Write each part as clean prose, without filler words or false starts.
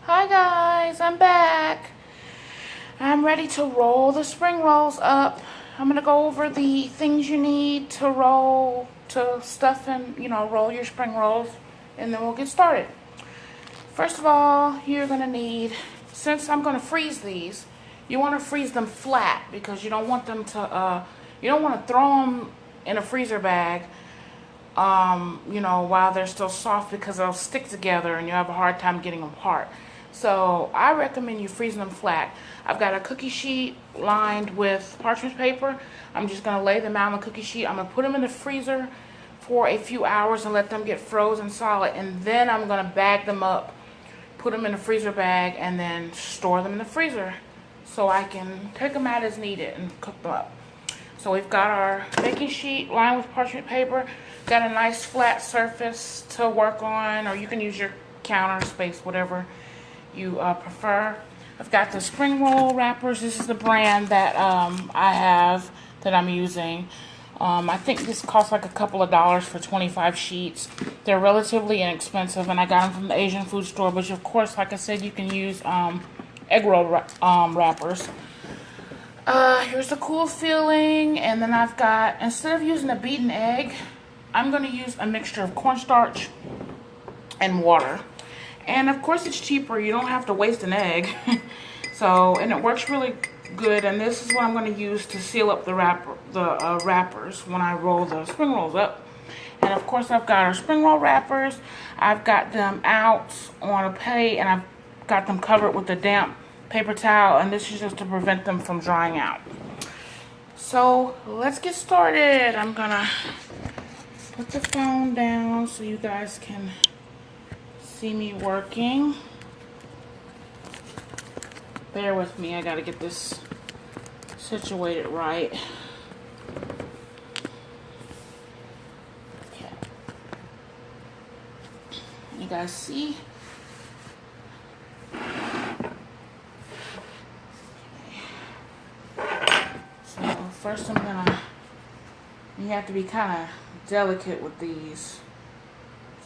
Hi guys, I'm back. I'm ready to roll the spring rolls up. I'm gonna go over the things you need to roll, to stuff and, roll your spring rolls, and then we'll get started. First of all, you're gonna need, since I'm gonna freeze these, you wanna freeze them flat because you don't want them to, you don't wanna throw them in a freezer bag while they're still soft because they'll stick together and you have a hard time getting them apart. So I recommend you freezing them flat. I've got a cookie sheet lined with parchment paper. I'm just going to lay them out on the cookie sheet. I'm going to put them in the freezer for a few hours and let them get frozen solid. And then I'm going to bag them up, put them in a freezer bag, and then store them in the freezer so I can take them out as needed and cook them up. So we've got our baking sheet lined with parchment paper. Got a nice flat surface to work on, or you can use your counter space, whatever you prefer. I've got the spring roll wrappers. This is the brand that I have that I'm using. I think this costs like a couple of dollars for 25 sheets. They're relatively inexpensive, and I got them from the Asian food store, which of course, like I said, you can use egg roll wrappers. Here's the cool filling, and then I've got, instead of using a beaten egg, I'm going to use a mixture of cornstarch and water. And of course it's cheaper, you don't have to waste an egg. And it works really good, and this is what I'm going to use to seal up the wrappers when I roll the spring rolls up. And of course I've got our spring roll wrappers. I've got them out on a plate, and I've got them covered with a damp paper towel, and this is just to prevent them from drying out. So let's get started. I'm gonna put the phone down so you guys can see me working. Bear with me, I gotta get this situated right. Okay. You guys see? First you have to be kind of delicate with these.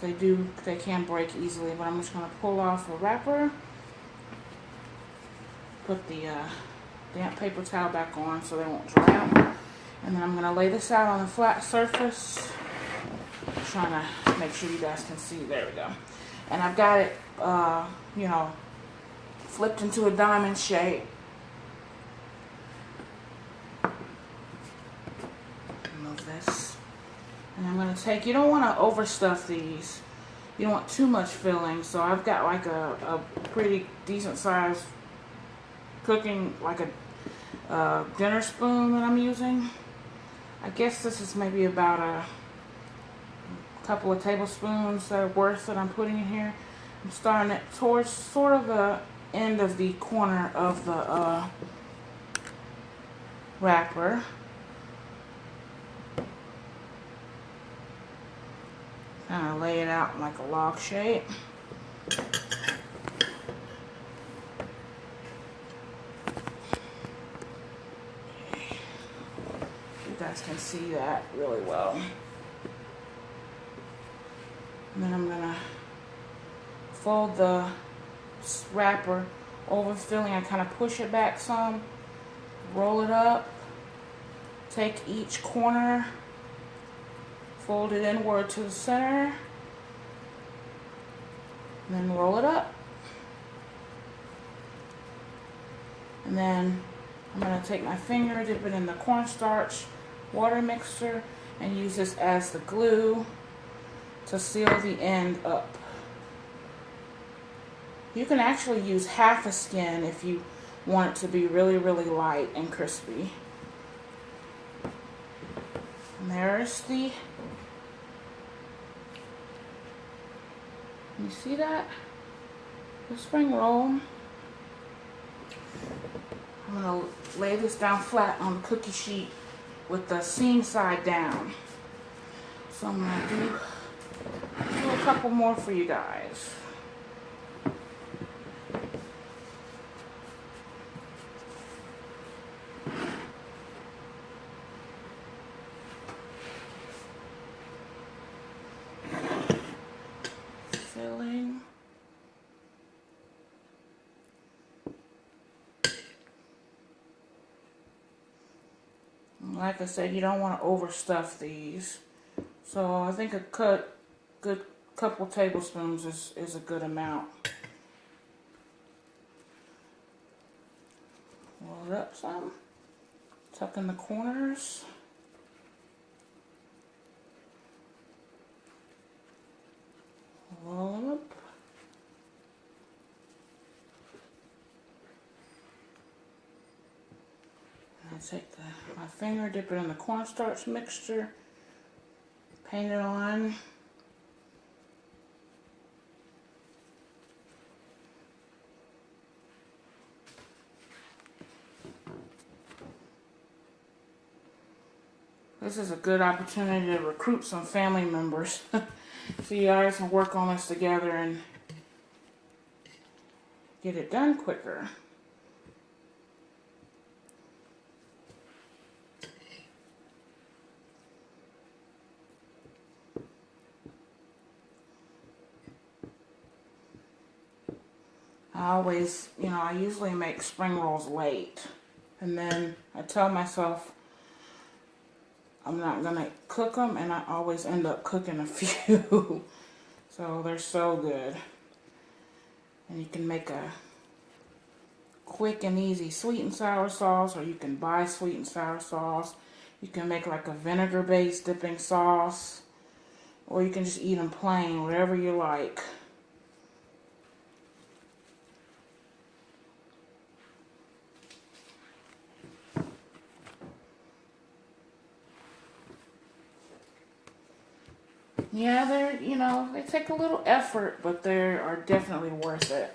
They can break easily, but I'm just going to pull off a wrapper, put the damp paper towel back on so they won't dry out, and then I'm going to lay this out on a flat surface. I'm trying to make sure you guys can see. There we go. And I've got it, flipped into a diamond shape. And I'm going to take, you don't want to overstuff these. You don't want too much filling. So I've got like a pretty decent size cooking, like a dinner spoon that I'm using. I guess this is maybe about a couple of tablespoons that are worth that I'm putting in here. I'm starting it towards sort of the end of the corner of the wrapper. Kind of lay it out in like a log shape. You guys can see that really well. And then I'm gonna fold the wrapper over filling. I kind of push it back some, roll it up, take each corner, fold it inward to the center, and then roll it up. And then I'm going to take my finger, dip it in the cornstarch water mixture, and use this as the glue to seal the end up. You can actually use half a skin if you want it to be really, really light and crispy. And there's the, you see that? The spring roll. I'm going to lay this down flat on the cookie sheet with the seam side down. So I'm going to do a couple more for you guys. Filling. Like I said, you don't want to overstuff these. So I think a good couple tablespoons is a good amount. Roll it up some. Tuck in the corners. Roll them up. I take my finger, dip it in the cornstarch mixture, paint it on. This is a good opportunity to recruit some family members. So you guys can work on this together and get it done quicker. I usually make spring rolls late. And then I tell myself I'm not going to cook them, and I always end up cooking a few. So they're so good. And you can make a quick and easy sweet and sour sauce, or you can buy sweet and sour sauce. You can make like a vinegar-based dipping sauce, or you can just eat them plain, whatever you like. Yeah, they take a little effort, but they are definitely worth it.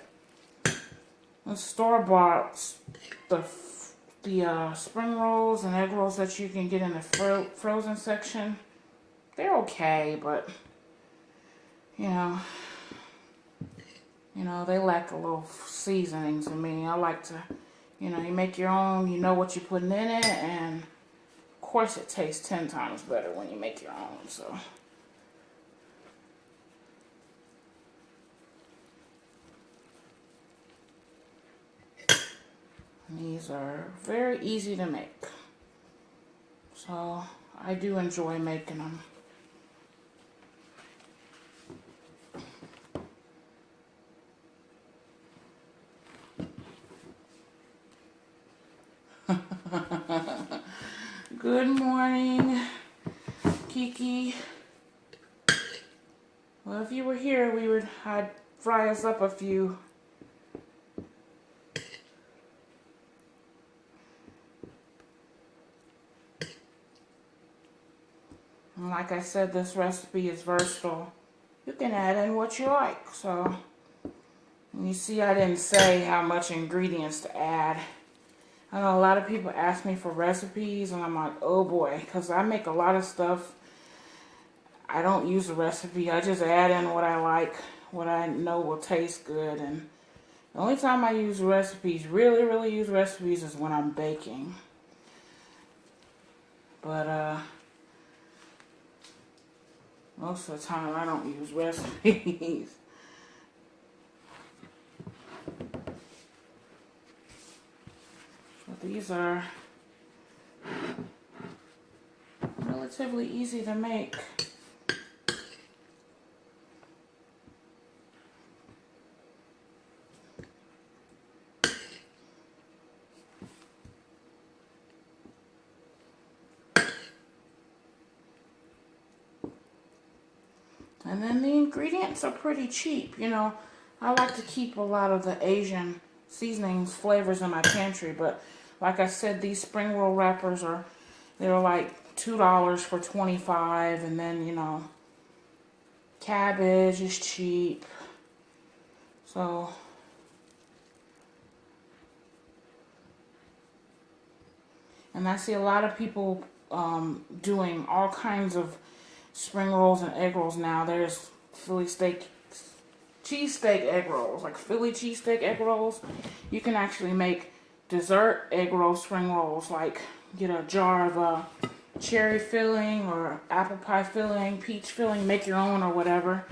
The store-bought, the spring rolls and egg rolls that you can get in the frozen section, they're okay, but they lack a little seasoning to me. I like to, you make your own, you know what you're putting in it, and of course it tastes 10 times better when you make your own, so. These are very easy to make, so I do enjoy making them. Good morning, Kiki. Well, if you were here, I'd fry us up a few. And like I said, this recipe is versatile. You can add in what you like. So, you see I didn't say how much ingredients to add. I know a lot of people ask me for recipes, and I'm like, oh boy, because I make a lot of stuff. I don't use a recipe. I just add in what I like, what I know will taste good. And the only time I use recipes, really use recipes, is when I'm baking. But, most of the time, I don't use recipes. But these are relatively easy to make. And then the ingredients are pretty cheap. I like to keep a lot of the Asian seasonings, flavors in my pantry. But like I said, these spring roll wrappers they're like $2 for 25. And then, cabbage is cheap. So, and I see a lot of people doing all kinds of spring rolls and egg rolls now. There's cheesesteak egg rolls, like Philly cheesesteak egg rolls. You can actually make dessert egg roll spring rolls, like get a jar of cherry filling or apple pie filling, peach filling, make your own or whatever.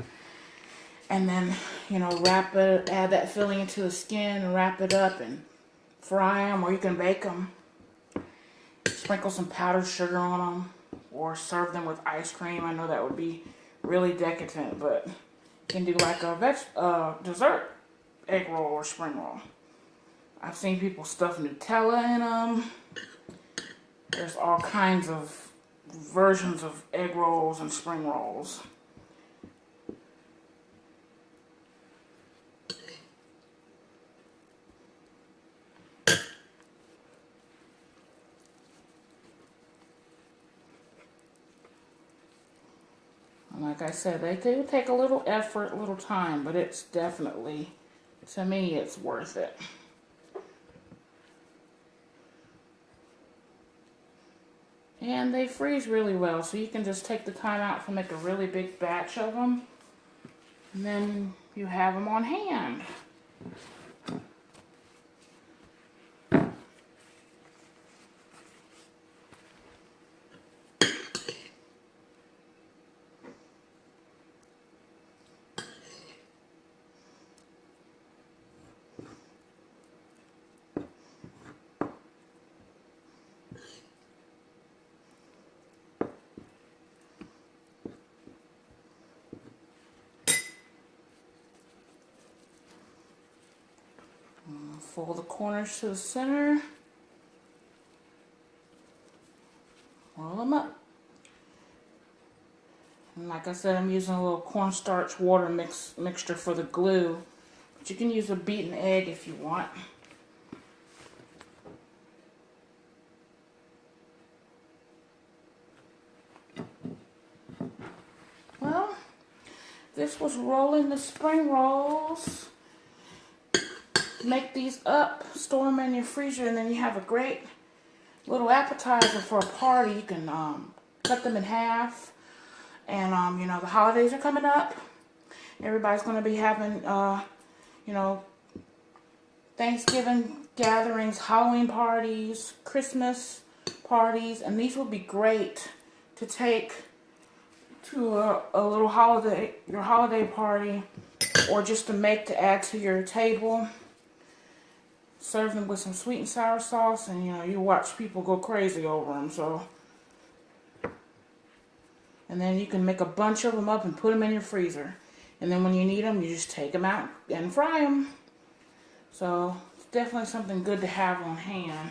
And then, wrap it, add that filling into the skin and wrap it up and fry them, or you can bake them. sprinkle some powdered sugar on them, or serve them with ice cream. I know that would be really decadent, but you can do like a dessert egg roll or spring roll. I've seen people stuff Nutella in them. There's all kinds of versions of egg rolls and spring rolls. And like I said, they do take a little effort, a little time, but it's definitely, to me, it's worth it. And they freeze really well, so you can just take the time out to make a really big batch of them, and then you have them on hand. Fold the corners to the center. Roll them up. And like I said, I'm using a little cornstarch water mixture for the glue. But you can use a beaten egg if you want. Well, this was rolling the spring rolls. Make these up, store them in your freezer, and then you have a great little appetizer for a party. You can cut them in half, and you know, the holidays are coming up. Everybody's going to be having you know, Thanksgiving gatherings, Halloween parties, Christmas parties, and these will be great to take to a little holiday, your holiday party, or just to make to add to your table. Serve them with some sweet and sour sauce, and you know, you watch people go crazy over them. So, and then you can make a bunch of them up and put them in your freezer, and then when you need them, you just take them out and fry them. So it's definitely something good to have on hand.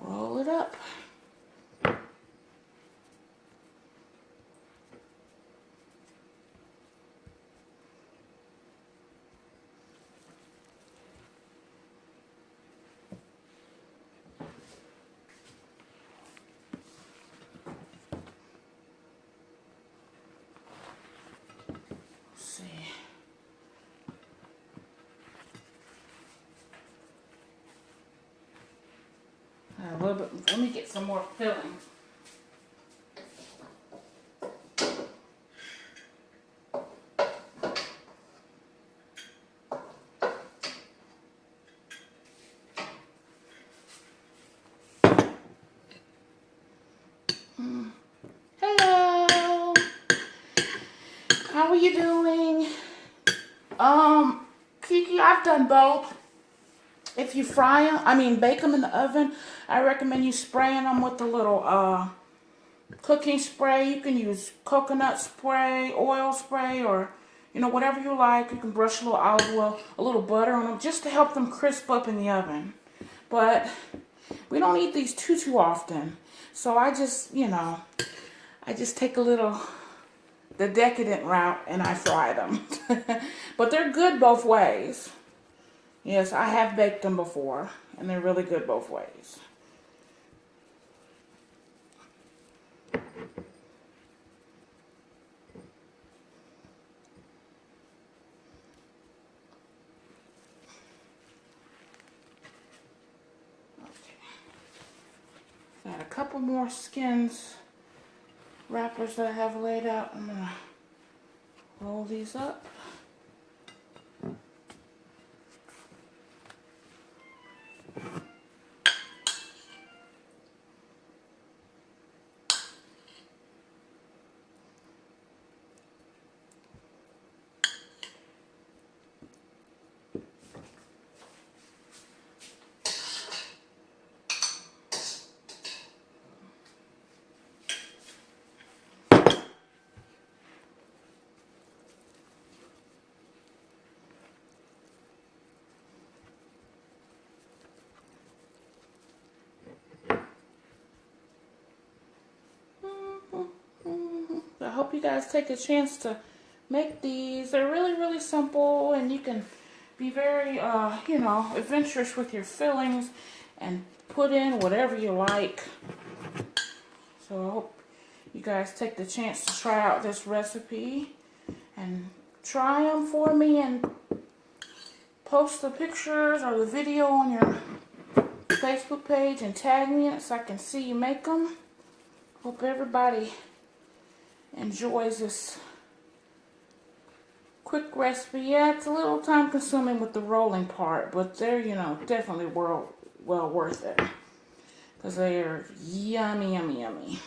Roll it up. See. A little bit. Let me get some more filling. Hello. How are you doing? Kiki, I've done both. If you fry them, bake them in the oven, I recommend you spraying them with a little cooking spray. You can use coconut spray, oil spray, or you know, whatever you like. You can brush a little olive oil, a little butter on them, just to help them crisp up in the oven. But we don't eat these too often, so I just, you know, I just take a little the decadent route and I fry them. But they're good both ways. Yes, I have baked them before, and they're really good both ways. Got a couple more Skins wrappers that I have laid out. I'm gonna roll these up. I hope you guys take a chance to make these. They're really, really simple, and you can be very, you know, adventurous with your fillings and put in whatever you like. So I hope you guys take the chance to try out this recipe and try them for me and post the pictures or the video on your Facebook page and tag me in it so I can see you make them. Hope everybody enjoys this quick recipe. Yeah, it's a little time consuming with the rolling part, but they're, you know, definitely well worth it because they are yummy, yummy, yummy.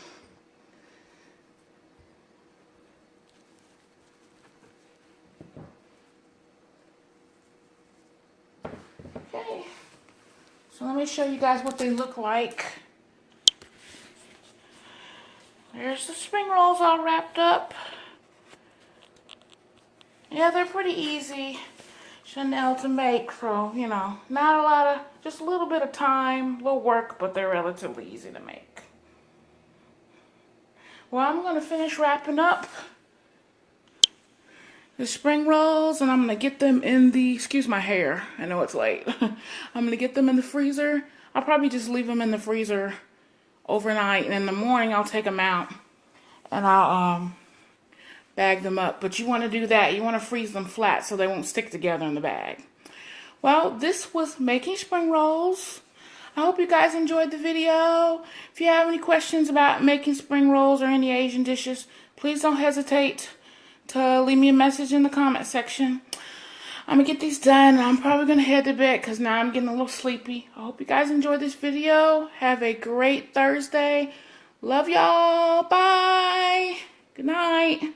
Okay, so let me show you guys what they look like. There's the spring rolls all wrapped up. Yeah, they're pretty easy, Chanel, to make, so, you know, not a lot of, just a little bit of time, a little work, but they're relatively easy to make. Well, I'm going to finish wrapping up the spring rolls, and I'm going to get them in the, excuse my hair, I know it's late. I'm going to get them in the freezer. I'll probably just leave them in the freezer overnight, and in the morning I'll take them out and I'll bag them up. But you want to do that, you want to freeze them flat so they won't stick together in the bag. Well, this was making spring rolls. I hope you guys enjoyed the video. If you have any questions about making spring rolls or any Asian dishes, please don't hesitate to leave me a message in the comment section. I'm going to get these done. I'm probably going to head to bed because now I'm getting a little sleepy. I hope you guys enjoyed this video. Have a great Thursday. Love y'all. Bye. Good night.